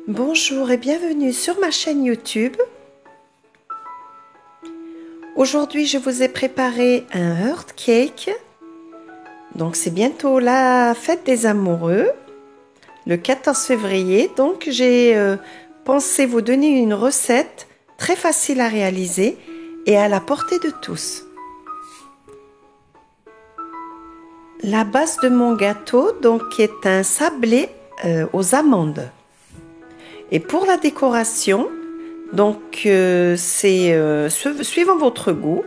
Bonjour et bienvenue sur ma chaîne YouTube. Aujourd'hui, je vous ai préparé un heart cake. Donc, c'est bientôt la fête des amoureux, le 14 février. Donc, j'ai pensé vous donner une recette très facile à réaliser et à la portée de tous. La base de mon gâteau donc est un sablé aux amandes. Et pour la décoration, donc suivant votre goût,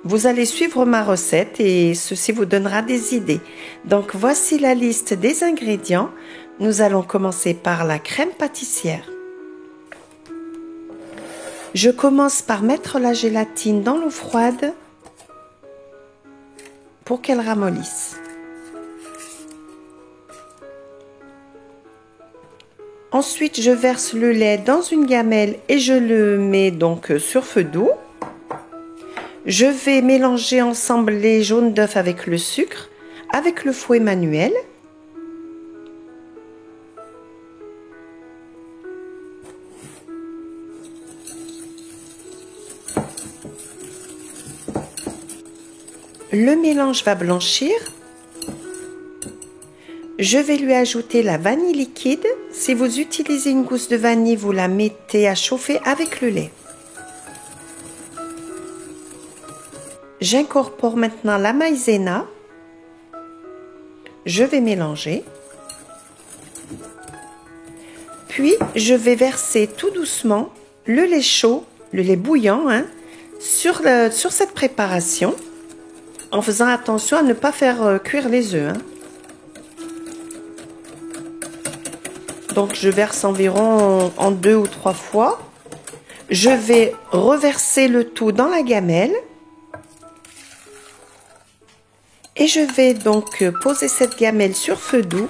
vous allez suivre ma recette et ceci vous donnera des idées. Donc voici la liste des ingrédients. Nous allons commencer par la crème pâtissière. Je commence par mettre la gélatine dans l'eau froide pour qu'elle ramollisse. Ensuite, je verse le lait dans une gamelle et je le mets donc sur feu doux. Je vais mélanger ensemble les jaunes d'œufs avec le sucre, avec le fouet manuel. Le mélange va blanchir. Je vais lui ajouter la vanille liquide. Si vous utilisez une gousse de vanille, vous la mettez à chauffer avec le lait. J'incorpore maintenant la maïzena. Je vais mélanger. Puis, je vais verser tout doucement le lait chaud, le lait bouillant, sur cette préparation, en faisant attention à ne pas faire cuire les œufs. Donc, je verse environ en 2 ou 3 fois. Je vais reverser le tout dans la gamelle. Et je vais donc poser cette gamelle sur feu doux,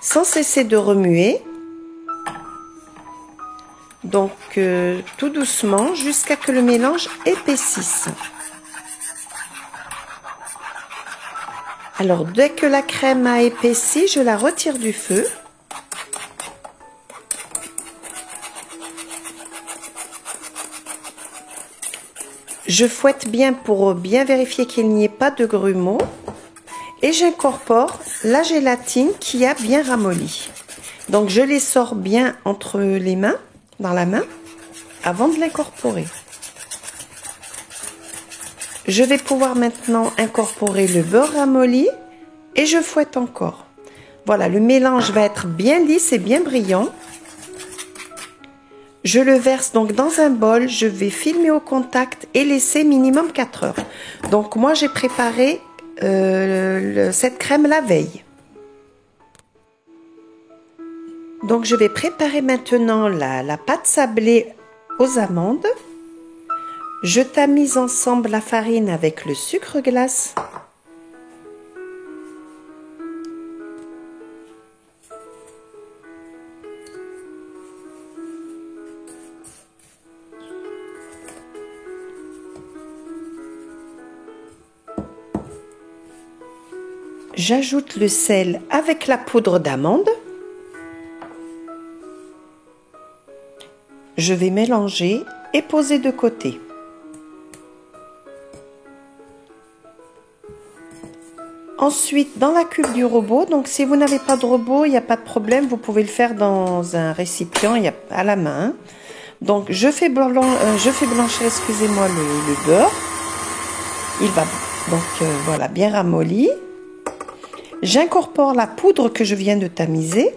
sans cesser de remuer. Donc, tout doucement, jusqu'à ce que le mélange épaississe. Alors, dès que la crème a épaissi, je la retire du feu. Je fouette bien pour bien vérifier qu'il n'y ait pas de grumeaux et j'incorpore la gélatine qui a bien ramolli. Donc je les sors bien entre les mains, dans la main, avant de l'incorporer. Je vais pouvoir maintenant incorporer le beurre ramolli et je fouette encore. Voilà, le mélange va être bien lisse et bien brillant. Je le verse donc dans un bol, je vais filmer au contact et laisser minimum 4 heures. Donc moi j'ai préparé cette crème la veille. Donc je vais préparer maintenant la pâte sablée aux amandes. Je tamise ensemble la farine avec le sucre glace. J'ajoute le sel avec la poudre d'amande. Je vais mélanger et poser de côté. Ensuite, dans la cuve du robot, donc si vous n'avez pas de robot, il n'y a pas de problème, vous pouvez le faire dans un récipient à la main. Donc, je fais blanchir, excusez-moi, le beurre. Il va donc voilà, bien ramolli. J'incorpore la poudre que je viens de tamiser.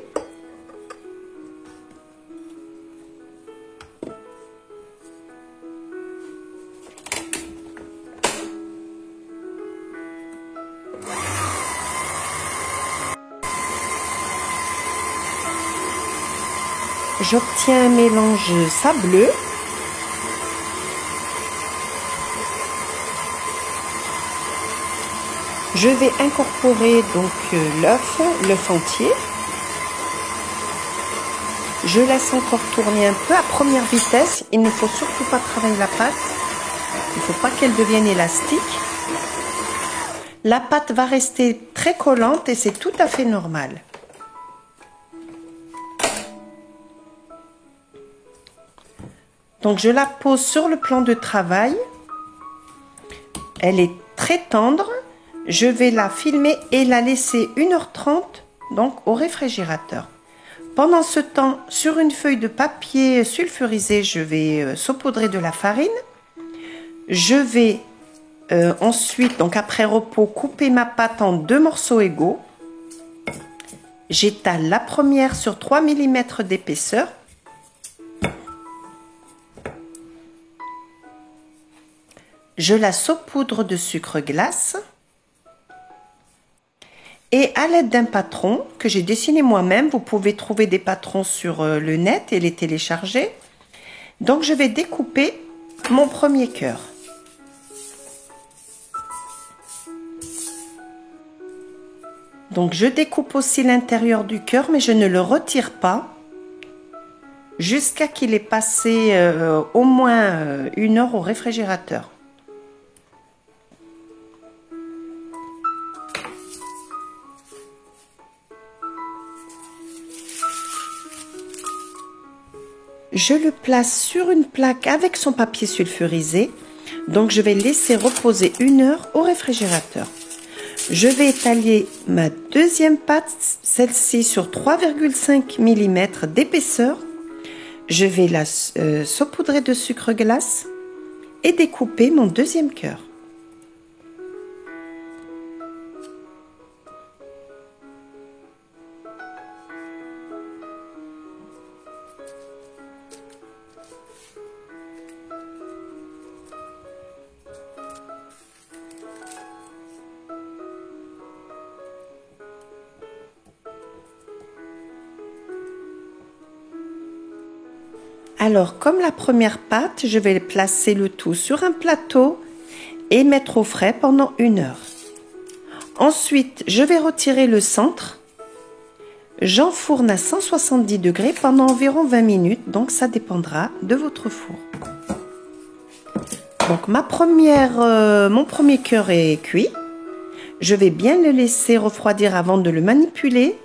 J'obtiens un mélange sableux. Je vais incorporer donc l'œuf entier. Je laisse encore tourner un peu à première vitesse. Il ne faut surtout pas travailler la pâte. Il ne faut pas qu'elle devienne élastique. La pâte va rester très collante et c'est tout à fait normal. Donc je la pose sur le plan de travail. Elle est très tendre. Je vais la filmer et la laisser 1h30 donc au réfrigérateur. Pendant ce temps, sur une feuille de papier sulfurisé, je vais saupoudrer de la farine. Je vais ensuite, donc après repos, couper ma pâte en 2 morceaux égaux. J'étale la première sur 3 mm d'épaisseur. Je la saupoudre de sucre glace. Et à l'aide d'un patron que j'ai dessiné moi-même, vous pouvez trouver des patrons sur le net et les télécharger. Donc je vais découper mon premier cœur. Donc je découpe aussi l'intérieur du cœur, mais je ne le retire pas jusqu'à qu'il ait passé au moins 1 heure au réfrigérateur. Je le place sur une plaque avec son papier sulfurisé. Donc je vais laisser reposer 1 heure au réfrigérateur. Je vais étaler ma deuxième pâte, celle-ci sur 3,5 mm d'épaisseur. Je vais la saupoudrer de sucre glace et découper mon deuxième cœur. Alors, comme la première pâte, je vais placer le tout sur un plateau et mettre au frais pendant 1 heure. Ensuite, je vais retirer le centre. J'enfourne à 170 degrés pendant environ 20 minutes, donc ça dépendra de votre four. Donc mon premier cœur est cuit. Je vais bien le laisser refroidir avant de le manipuler.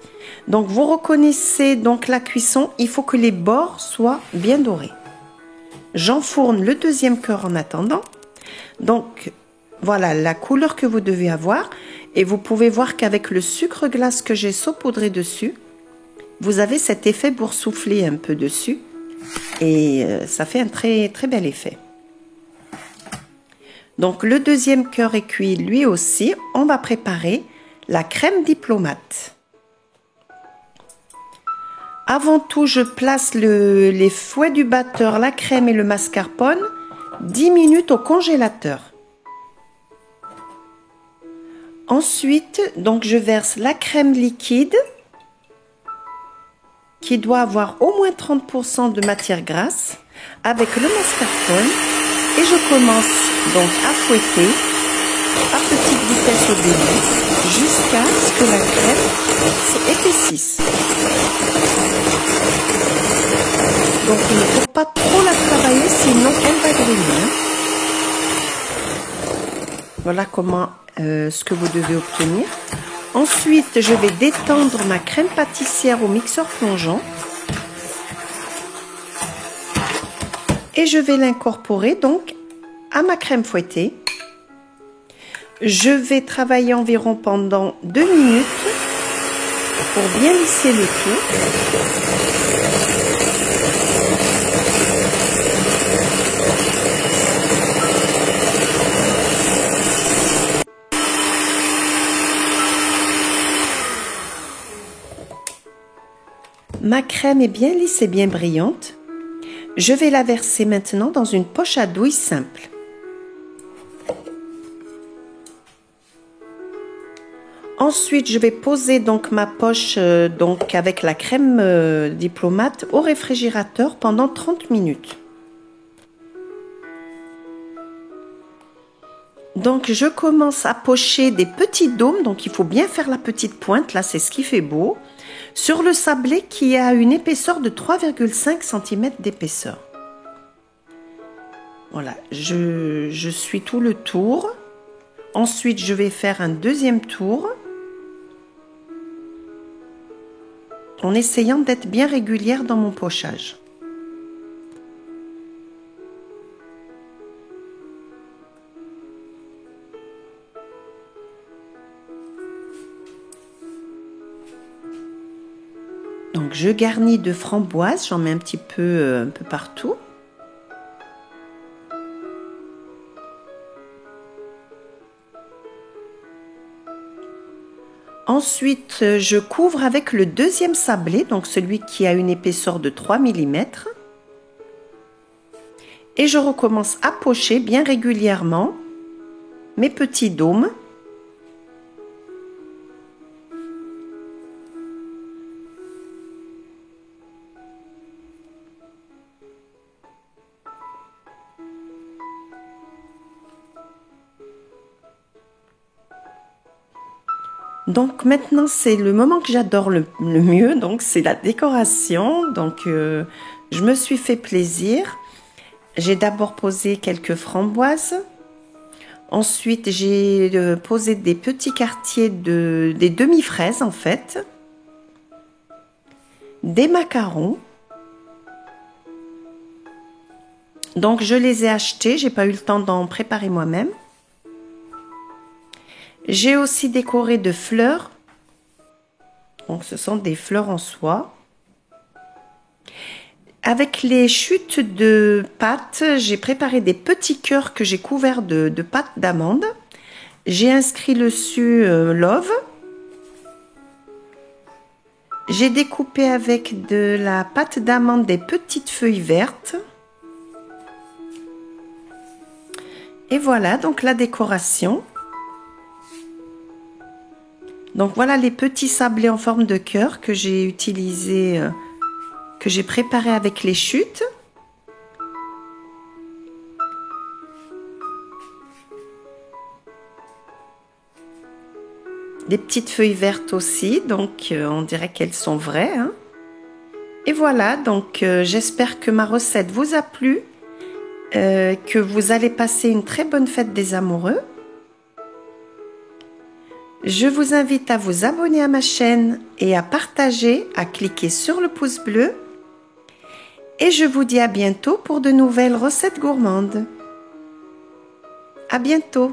Donc vous reconnaissez donc la cuisson, il faut que les bords soient bien dorés. J'enfourne le deuxième cœur en attendant. Donc voilà la couleur que vous devez avoir. Et vous pouvez voir qu'avec le sucre glace que j'ai saupoudré dessus, vous avez cet effet boursouflé un peu dessus. Et ça fait un très très bel effet. Donc le deuxième cœur est cuit lui aussi. On va préparer la crème diplomate. Avant tout, je place les fouets du batteur, la crème et le mascarpone 10 minutes au congélateur. Ensuite, donc je verse la crème liquide qui doit avoir au moins 30% de matière grasse avec le mascarpone et je commence donc à fouetter à petite vitesse au début jusqu'à ce que la crème s'épaississe. Donc il ne faut pas trop la travailler sinon elle va griller. Voilà comment ce que vous devez obtenir. Ensuite je vais détendre ma crème pâtissière au mixeur plongeant et je vais l'incorporer donc à ma crème fouettée. Je vais travailler environ pendant 2 minutes pour bien lisser le tout. Ma crème est bien lisse et bien brillante. Je vais la verser maintenant dans une poche à douille simple. Ensuite, je vais poser donc ma poche donc avec la crème diplomate au réfrigérateur pendant 30 minutes. Donc, je commence à pocher des petits dômes. Donc, il faut bien faire la petite pointe. Là, c'est ce qui fait beau. Sur le sablé qui a une épaisseur de 3,5 cm d'épaisseur. Voilà, je suis tout le tour. Ensuite, je vais faire un deuxième tour. En essayant d'être bien régulière dans mon pochage. Donc je garnis de framboises, j'en mets un peu partout. Ensuite, je couvre avec le deuxième sablé, donc celui qui a une épaisseur de 3 mm. Et je recommence à pocher bien régulièrement mes petits dômes. Donc maintenant c'est le moment que j'adore le mieux, donc c'est la décoration. Donc je me suis fait plaisir. J'ai d'abord posé quelques framboises. Ensuite j'ai posé des petits quartiers des demi-fraises en fait. Des macarons. Donc je les ai achetés, j'ai pas eu le temps d'en préparer moi-même. J'ai aussi décoré de fleurs. Donc ce sont des fleurs en soie. Avec les chutes de pâte, j'ai préparé des petits cœurs que j'ai couverts de pâte d'amande. J'ai inscrit dessus love. J'ai découpé avec de la pâte d'amande des petites feuilles vertes. Et voilà donc la décoration. Donc voilà les petits sablés en forme de cœur que j'ai utilisé, que j'ai préparé avec les chutes. Des petites feuilles vertes aussi, donc on dirait qu'elles sont vraies, hein. Et voilà, donc j'espère que ma recette vous a plu, que vous allez passer une très bonne fête des amoureux. Je vous invite à vous abonner à ma chaîne et à partager, à cliquer sur le pouce bleu. Et je vous dis à bientôt pour de nouvelles recettes gourmandes. À bientôt!